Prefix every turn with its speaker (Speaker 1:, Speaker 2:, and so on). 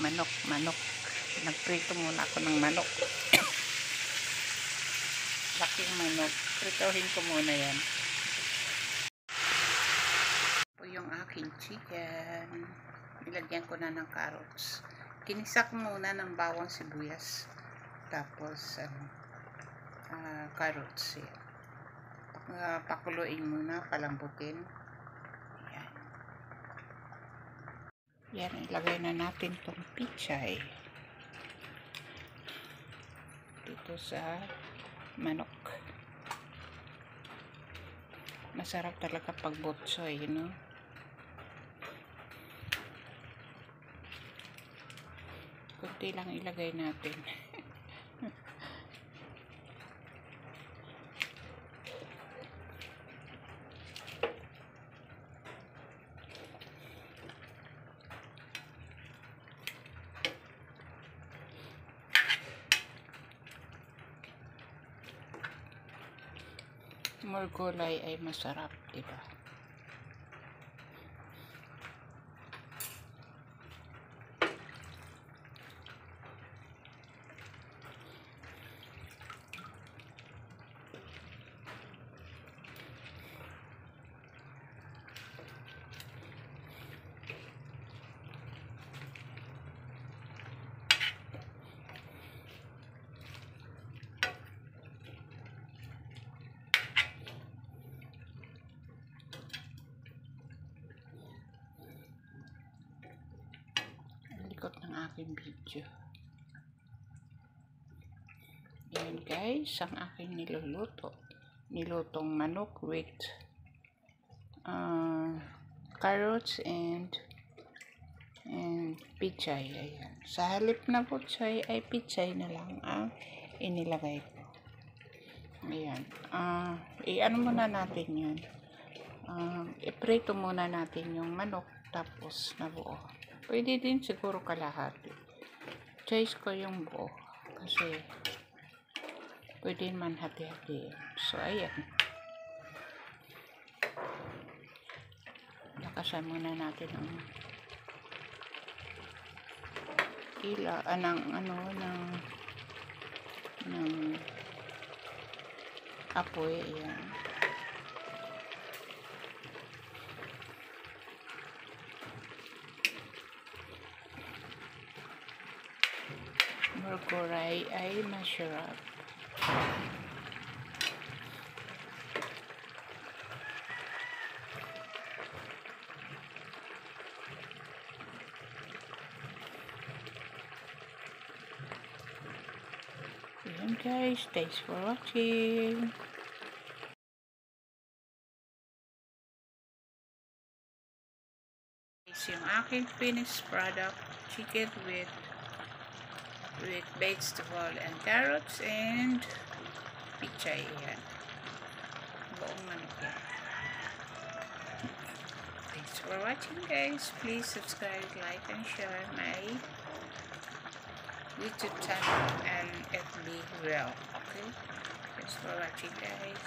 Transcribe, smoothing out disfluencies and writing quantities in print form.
Speaker 1: manok. Nagprito muna ako ng manok. Laking manok. Pritohin ko muna yan. Po yung aking chicken. Nilagyan ko na ng carrots. Kinisa ko muna ng bawang sibuyas. Tapos, carrots. Pakuluin muna, palambutin. Yan, ilagay na natin itong pichay dito sa manok. Masarap talaga pag butsoy, no? Kunti lang ilagay natin. More gulay ay masarap, diba? Ng aking video. Yan guys, ang aking nilutong manok with carrots and pichay. Ayan. Sa halip na pichay ay pichay na lang ang inilagay ko. Ayan. I-ano muna natin yan. I-prito muna natin yung manok tapos nabuo. Pwede din siguro kalahati. Choice ko yung buo. Kasi pwede man hati-hati. So, ayan. Lakasan muna natin ang ng apoy. Ayan. Gulay ay masarap. Ayan guys, thanks for watching. It's yung aking finished product, chicken with vegetable and carrots and pichay. Yan. Buong manok yan. Thanks for watching guys. Please subscribe, like, and share my YouTube channel and FB well. Okay? Thanks for watching guys.